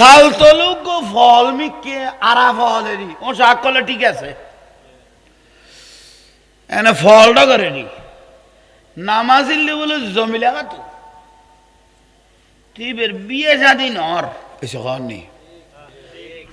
তাল তলুক ফল মিকে আরা ফলেরই ও শাক করলে ঠিক আছে এনে ফলটা করেনি নামাজিল্লি বলে জমিলা তো তুইবের বিয়ে শাদী নর এসে হননি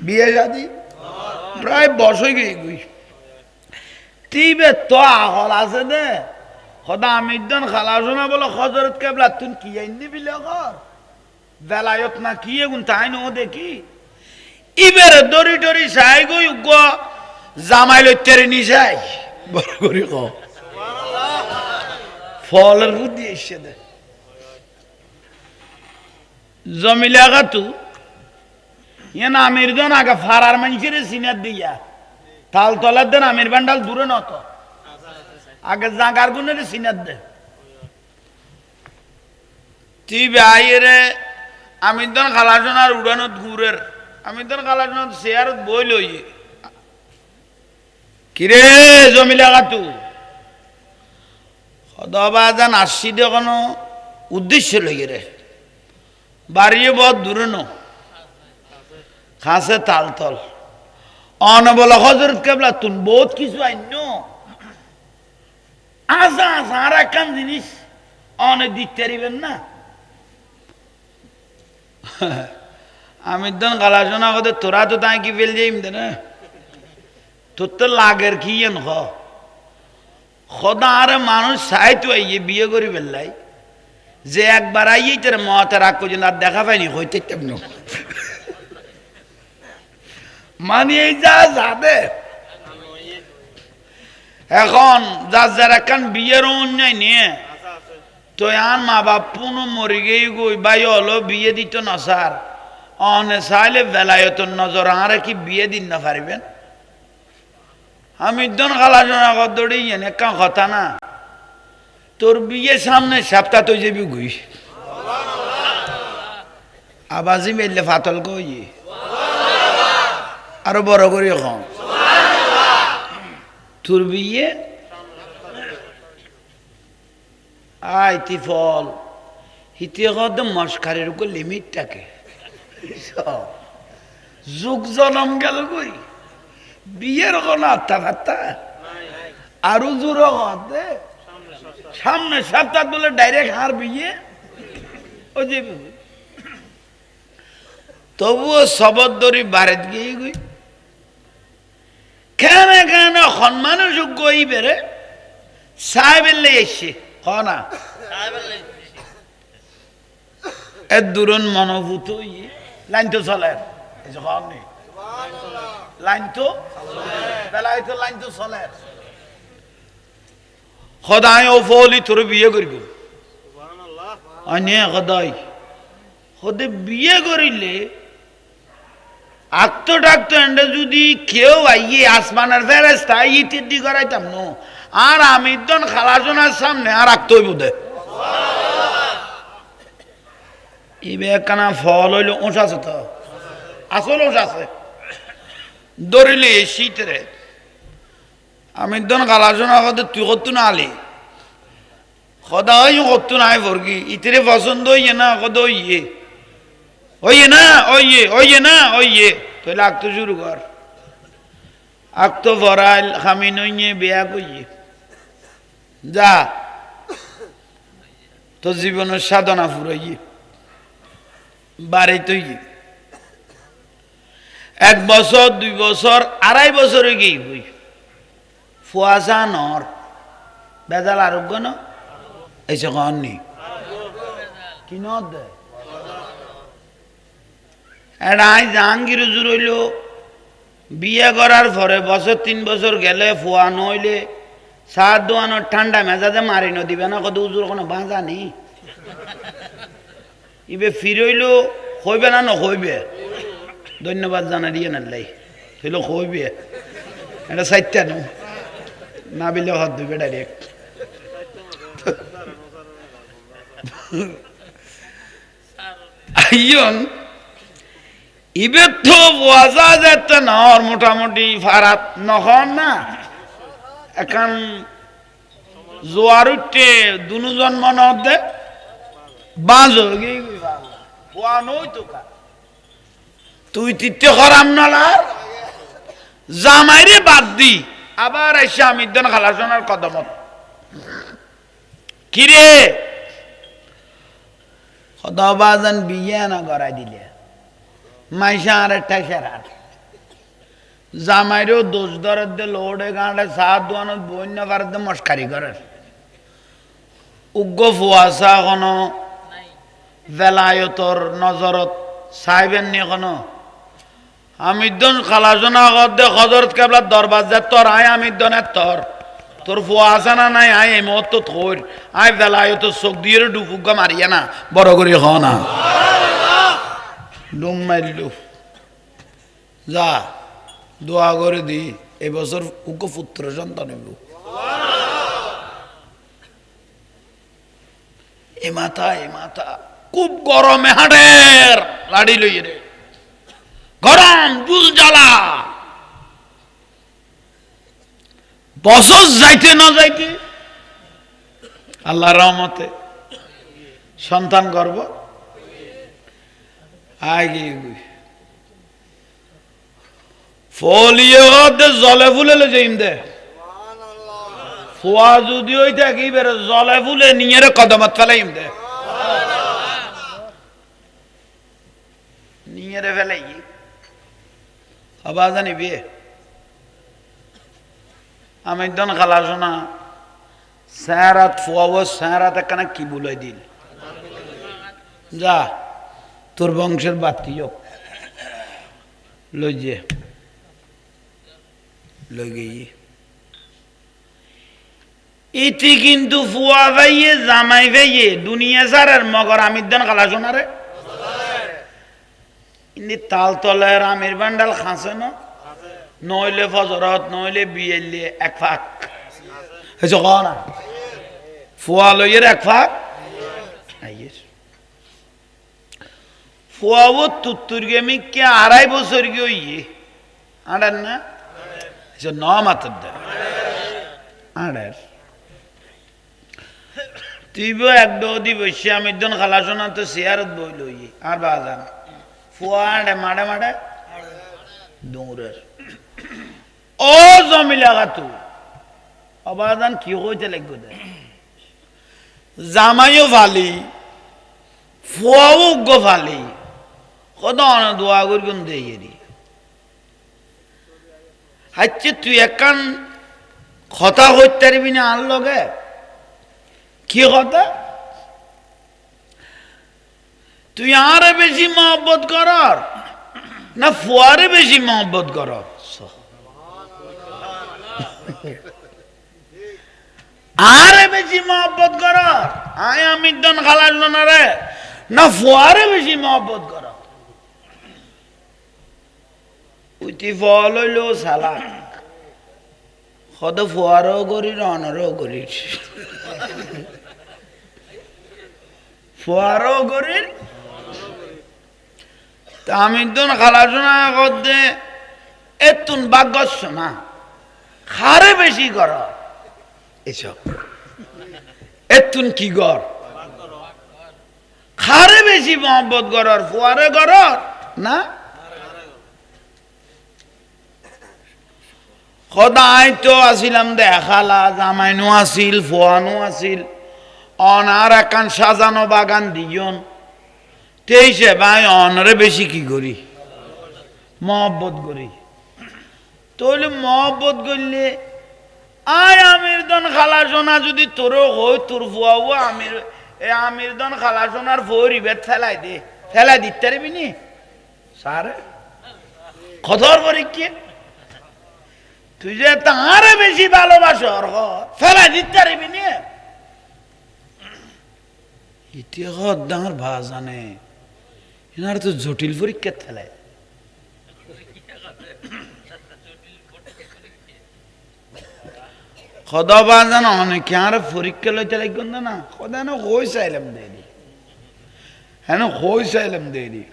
বিয়ে শাদী প্রায় বসে গিয়ে গুই তুইবে তো আহল আছে দে খদা আমিদ্দান খালাসোনা বলে হজরত কেবলা তুই কি আইনি বিলে কর বেলায়ত না কি এগুন তাই নো দেখি ইবের দড়ি টরি সাই গই গ জামাই লইতেরে নি যাই বড় করি ক ফলের বুদ্ধি এসে দে জমিলা গাতু ইয়ান আমির জন আগে ফারার মানুষের সিনার দিয়া তাল তলার দেন আমির বান্ডাল দূরে নত আগে জাগার গুনের সিনার দে তুই বাইরে আমির জন খালাসোনার উড়ানো ঘুরের আমির জন খালাসোনার শেয়ার বই লই কিরে জমিলা গাতু সদবাজান আসছি দে কোনো উদ্দেশ্য লই রে বাড়িয়ে বহুত দূরে ন খাসে তাল তল অন বলে হজরত কেবলা তুন বহুত কিছু আইন আসা আসা আর একখান জিনিস অনে দিতে পারিবেন না আমি দন গালাসোনা কথা তোরা তো তাই কি ফেল যাইম দে না তোর তো লাগের কি এন খদা আরে মানুষ সাইতো আইয়ে বিয়ে করি বেললাই যে একবার আইয়ে তোর মতে রাগ করছেন আর দেখা পাইনি হইতে তেমন মানে এই যা যাবে এখন যার যার একখান বিয়ের অন্যায় নিয়ে তো আর মা বাপ পুনঃ মরে গিয়ে গই ভাই হলো বিয়ে দিত না স্যার অনে চাইলে বেলায়ত নজর আরে কি বিয়ে দিন না পারিবেন আমি দন খালাসোনা দৌড়ি একটা কথা না তোর বিয়ে সামনে সপ্তাহ তো যাবি গুই আবাজি মেললে ফাতল কই আরো বড় করি এখন তোর বিয়ে আইতি ফল হিতে কত মস্কারের উপর লিমিট থাকে যুগ জনম গেল কই বিয়ের কোন আত্মা ফাত্তা আরো জোর দে সামনে সপ্তাহ বলে ডাইরেক্ট হার বিয়ে ও যে তবুও সবদরি বারেত গিয়ে গই কেন কেন সম্মানের যোগ্য এই বেড়ে সাহেবের এসছে না এর দূরন মনোভূত লাইন তো চলে লাইন তো বেলায় তো লাইন তো চলে সদায় ও ফলি তোর বিয়ে করব অন্য সদায় সদে বিয়ে করিলে আক্ত ডাক্ত এন্ডে যদি কেউ আইয়ে আসমানের ফেরেস্তা ইত্যাদি করাইতাম নো আর আমি দন খালাসোনার সামনে আর আক্ত হইব দে ইবে একখানা ফল হইল ওষ আছে তো আসল ওষ আছে দৌড়িলে শীতেরে আমি দন খালাসোনা কথা তুই কত না আলি সদা হয় কত নাই ফরকি ইতিরে পছন্দ হইয়ে না কত হইয়ে ওইয়ে না ওইয়ে না ওইয়ে তাহলে আঁকতো শুরু কর আঁকতো ভরাইল খামি নইয়ে বেয়া কইয়ে যা তো জীবনের সাধনা ফুরাইয়ে বাড়ি তুই 1 বছর 2 বছর 2.5 বছরে গিয়ে বই ফুয়াশা নর বেজাল আরোগ্য ন এসে কননি কি ন দেয় এটাই জাহাঙ্গীর হুজুর হইল বিয়ে করার পরে বছর 3 বছর গেলে ফুয়া নইলে সার দোয়ানোর ঠান্ডা মেজাজে মারি ন দিবে না কত হুজুর কোনো বাঁচা নেই ইবে ফিরইল হইবে না হইবে ধন্যবাদ জানা দিয়ে নাল্লাই হইল হইবে এটা সাইটটা না বিলে হাত দিবে ডাইরেক্ট আইয়ন ইবে তো বোঝা যেতে না মোটামুটি ফারাত নহন না এখন জোয়ার উঠতে দুজন মনে দে বাঁধ হয়ে গিয়ে নই তো তুই তিতে খরাম নালার জামাইরে বাদ দি আবার এসে আমিদ্দান খালাসোনার কদমত কিরে খদাবাজান বিয়ে না গড়াই দিলে মাইসা আর একটা সেরার জামাইরেও দোষ দরের দে লোড়ে গাঁড়ে সাত দোয়ানো বন্য পারে দে মস্কারি করে উগ্র ফুয়াশা কোনো বেলায়তর নজরত সাহেবেন নি কোনো আমিদ্দন খালাসোনা দে হজরত কেবলার দরবাজা তোর আয় আমিদ্দনের তোর ফুয়াশা না নাই আয় এই মত তো থর আয় বেলায়তর চোখ দিয়ে ডুফুগা মারিয়া না বড় করে হ না ডুম মারিলু যা দোয়া করে দি এবছর উগ্র পুত্র সন্তান হইব এ মাথা খুব গরমে হাটের লাড়ি লইয়ে রে গরম জুল জ্বালা বছর যাইতে না যাইতে আল্লাহ রহমতে সন্তান গর্ব আগে ফলিয়ে জলে ফুলে যাইম দে ফুয়া যদি ওই থাকি বেড়ে জলে ফুলে নিয়ে কদমত ফেলাইম দে নিয়ে ফেলাই আবার জানি বিয়ে আমি দন খালাসোনা স্যারাত ফুয়াবো স্যারাত একখানা কি বলে দিল যা তোর বংশের বাতি হোক লই যে লই গিয়ে ইতি কিন্তু ফুয়া ভাইয়ে জামাই ভাইয়ে দুনিয়া সারের মগর আমিদ্দান খালাসোনারে ইনি তাল তলের আমির বান্ডাল খাসে না নইলে ফজরত নইলে বিয়েলে এক ফাঁক হয়েছে না ফুয়া লইয়ের এক ফাঁক ফুয়াবো তুত্তুর গেমি কে 2.5 বছর গিয়ে ইয়ে আড়ার না ন মাত্র দেয় আড়ার তুই একদম বসে আমি একজন খালাসোনা তো শেয়ারত বই লই আর বাজান ফুয়া আড়ে মাড়ে মাড়ে দৌড়ের ও জমি লাগা তু অবাদান কি হইতে লাগবে দে জামাইও ফালি ফুয়াও গো ফালি কত দোয়া করগুন দেরি আচ্ছা তুই একান কথা হইতে পারবি না আর লগে কি কথা তুই আরে বেশি মহব্বত করার না ফুয়ারে বেশি মহব্বত করার আরে বেশি মহব্বত করার আয় আমিদ্দান খালাসলো না রে না ফুয়ারে বেশি মহব্বত কর উইতি ফল হইল সালাক সদ ফুয়ারও করি রনরও করি ফুয়ারও করি তা আমিদ্দান খালাসলো না করতে এতুন বাগ্যস্য না খারে বেশি কর এসব এতুন কি গর খারে বেশি মহব্বত করার ফুয়ারে করার না সদায় তো আসিলাম দেখালা জামাইনু আসিল ফুয়ানু আসিল অনার একান সাজানো বাগান দিয়ন তেইশে ভাই অনরে বেশি কি করি মহব্বত করি তাহলে মহব্বত করলে আয় আমির দন খালাসোনা যদি তোরও হই তোর ফুয়াবো আমির দন খালাসোনার ফরি বেদ ফেলাই দে ফেলাই দিতে পারবি নি সারে কতর পরীক্ষা তুই যে তাহারে বেশি ভালোবাসো ফেলাই দিতে পারবি নি ইতিহাস ডাঙর ভা জানে এনার তো জটিল পরীক্ষা ফেলায় খদা বাজানো অনেকে আর পরীক্ষা লইতে লাগবে না খদা না হই চাইলাম দেরি হ্যাঁ হই চাইলাম দেরি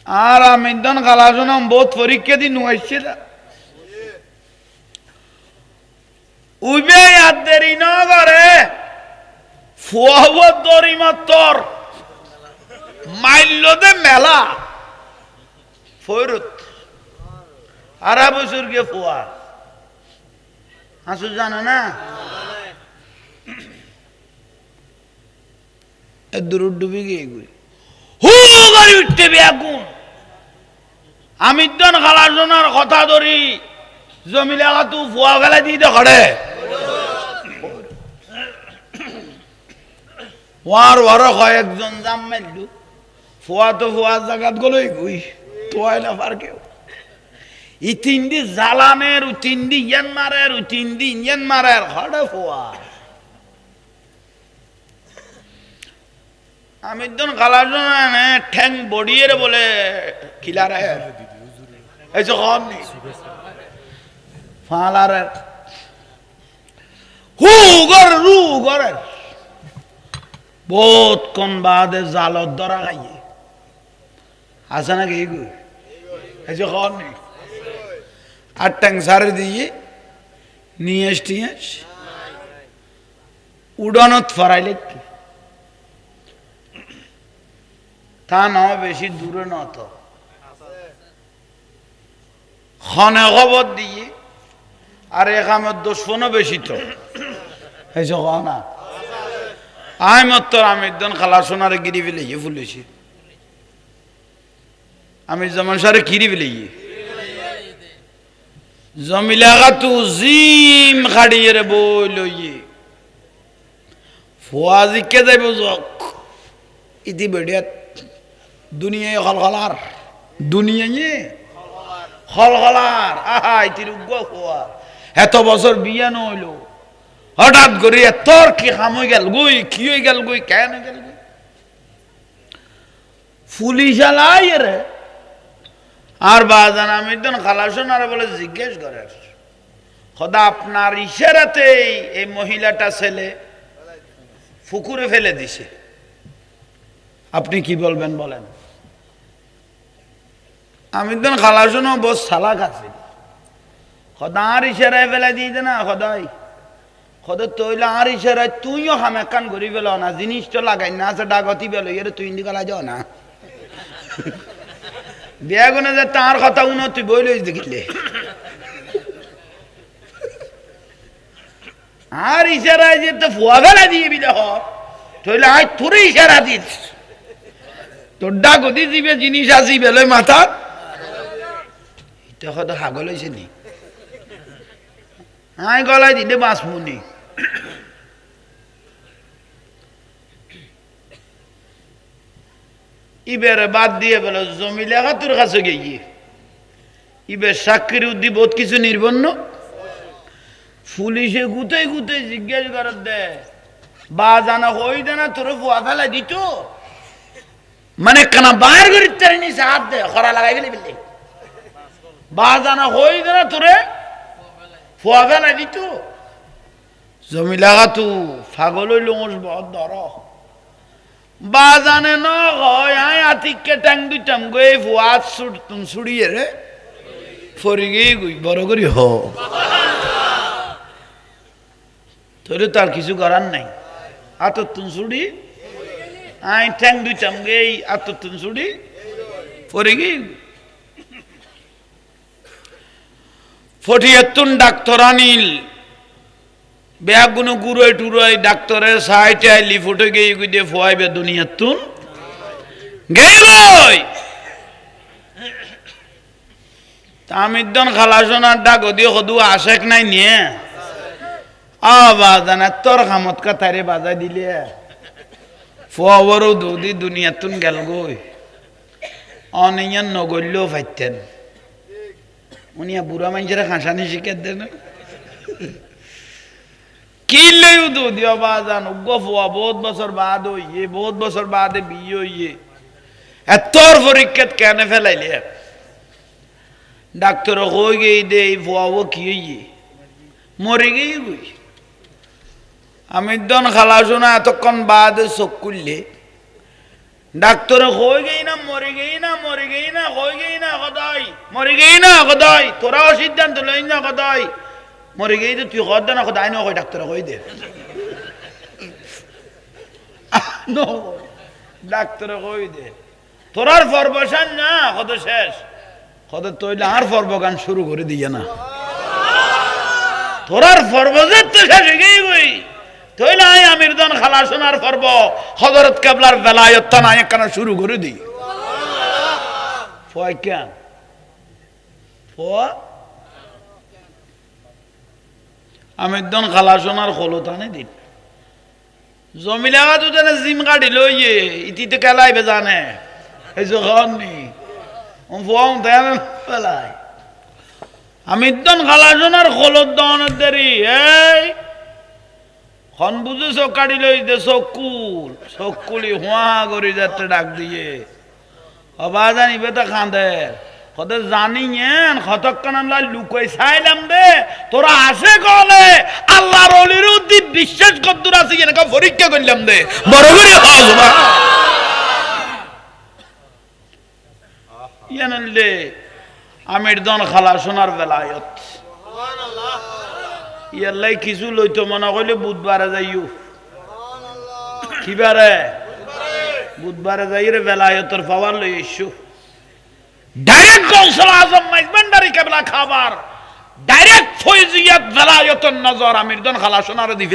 আর আমি দন খালাসোনা বহুত পরীক্ষা দিন হয়েছে উবে আর দেরি ন করে ফুয়াব দরি মাত্র মাইল দে মেলা ফয়রত আরা বছর গে ফুয়া হাসু জানে না দূর ডুবি গিয়ে গুই হু গাড়ি উঠতে বেগুন আমি দন খালাজনার কথা ধরি জমি লাগা তু ফুয়া ফেলা দিয়ে দে খড়ে ওয়ার ওয়ার কয়েকজন জাম মারলু ফুয়া তো ফুয়ার জায়গাত গলই গুই তোয়াই না পার কেউ ই তিনদি জালানের ও তিনদি ইয়ান মারের ও তিনদি ইয়ান মারের খড়ে ফুয়া আমি দন খালাজনা ঠ্যাং বড়িয়ে বলে কিলারে এই যে কম নি ফালারে হু গর রু গরে বহুত কোন বাদে জালত ধরা খাইয়ে আছে না কি গু এই যে কম নি আর ট্যাং সারে দিয়ে নিয়ে টিয়েস উড়ানত ফরাইলে তা না বেশি দূরে ন তো খনে খবর দিয়ে আর একামের দুশ্মনও বেশি তো এই যে না আই মত আমি একজন খালা সোনারে গিরি ফেলে ফুলেছি আমি যেমন সারে গিরি ফেলে জমিলাগা তু জিম খাড়িয়ে রে বই লইয়ে ফুয়াজি কে যাইব জক ইতি বেড়িয়াত দুনিয়ায় খলখলার দুনিয়ায় খলখলার আহা ইতির উগ্র ফুয়া এত বছর বিয়া নইল হঠাৎ করে তোর কি খাম হয়ে গেল গুই কি হয়ে গেল গুই কেন গেল গুই পুলিশ আলাই রে আর বাজান আমি তো খালাসোনার বলে জিজ্ঞেস করে খোদা আপনার ইশারাতে এই মহিলাটা ছেলে পুকুরে ফেলে দিছে আপনি কি বলবেন বলেন আমি তো খালাসোনা বস সালাক আছে খোদা আর ইশারায় ফেলে দিয়েছে না খোদাই খোদা তৈলা আর ইশারায় তুইও হামেকান ঘুরি ফেল না জিনিসটা লাগাই না আছে ডাগতি বেলো এর তুই ইন্দিকালা যাও না বেগুনে যে তার কথা উনো তুই বই লইস দেখিলে আর ইশারায় যে তো ফুয়া ফেলা দিয়ে বিলে হ তৈলে আয় তোরে ইশারা দিস তোর ডাগতি দিবে জিনিস আসি বেলোয় মাথা এটা হয়তো হাগল হয়েছে নি আয় গলায় দিতে বাঁচমুনি ইবের বাদ দিয়ে বলো জমি লেখা তোর কাছে গিয়ে ইবের সাক্ষীর উদ্দি বহুত কিছু নির্বন্ন পুলিশে গুতে গুতে জিজ্ঞেস করার দে বা জানা হই দে না তোর ফুয়া ফেলা দিত মানে কানা বাইর করে তার নিচে হাত দে খরা লাগাই গেলি বললি বা জানা হই দে না তোরে ফুয়া ফেলা দিত জমি লাগা তু ফাগল হইল বহুত ধর বা জানে ন হয় আতিককে ট্যাং দুইটাম গই ফুয়া তুমি ছুড়িয়ে রে ফরি গিয়ে গুই বড় করি হ তোর তার কিছু করার নাই আতর তুন ছুড়ি আই ট্যাং দুইটাম গই আতর তুন ছুড়ি ফরি গিয়ে ফটিয়াতুন ডাক্তার আনিল বেগুনো গুড়াই টুরাই ডাক্তারের সাইটে আইলি ফুটে গিয়ে গুই ফুয়াইবে দুনিয়াতুন গেলই তামিদ্দন খালাসনার ডাক দিয়ে সদু আশেক নাই নিয়ে বাজানা তোর খামত কাতারে বাজাই দিলে ফুয়া বড় দুদি দুনিয়াতুন গেল গই অনিয়ান নগল্যও ফাইতেন উনি বুড়া মানুষেরা খাঁসানি শিখে দেন কি লই দু দিও বাজান গফুয়া বহুত বছর বাদ হইয়ে বহুত বছর বাদে বিয়ে হইয়ে এতর পরীক্ষাত কেন ফেলাইলে ডাক্তার কই গই দে ফুয়াও কি হইয়ে মরে গই গই আমি দন খালাসোনা এতক্ষণ বাদে চোখ খুললে ডাক্তার কই গই না মরে গই না মরে গই না কই গই না কদাই মরে গই না কদাই তোরাও সিদ্ধান্ত লই না কদাই মরে গই তুই কদ না কদাই না কই ডাক্তার কই দে নো ডাক্তার কই দে তোরার ফরবসান না কত শেষ কত তৈলে আর পর্ব গান শুরু করে দিয়ে না তোরার পর্ব যে তো শেষ গেই গই তৈলে আই আমির দন খালা শোনার পর্ব হযরত কেবলার বেলায়েত তানা একখানা শুরু করে দি ফয় কেন আমির দন খালা শোনার খোলতানে দিন জমিলা তো জানে জিম গাড়ি লইয়ে ইতিতে কেলাইবে জানে এই যখন নি ফোন দেন পেলাই আমি দন খালাজনার খোলত দনের দেরি এই খন বুঝে চোখ কাটি লই দে চকুলি হুয়া করি যাতে ডাক দিয়ে অবা জানিবে তো খাঁদে কতে জানি কতক্ষণ আমরা লুকাই চাইলাম দে তোরা আসে কলে আল্লাহর অলির উদ্দি বিশ্বাস কদ্দুর আছে এনেকা পরীক্ষা করলাম দে বড় করে হজবা ইয়ানলে আমির দন খালা সোনার বেলায়ত ইয়াল্লাই কিছু লইতো মনে করলে বুধবারে যাইও কিবারে বুধবারে যাই রে বেলায়তর পাওয়ার লই এসো ডাইরেক্ট গৌসুল আজম মাইজবান্ডারি কেবলা খাবার ডাইরেক্ট ফয়জিয়াত বেলায়তন নজর আমির দন খালা সোনার দিবে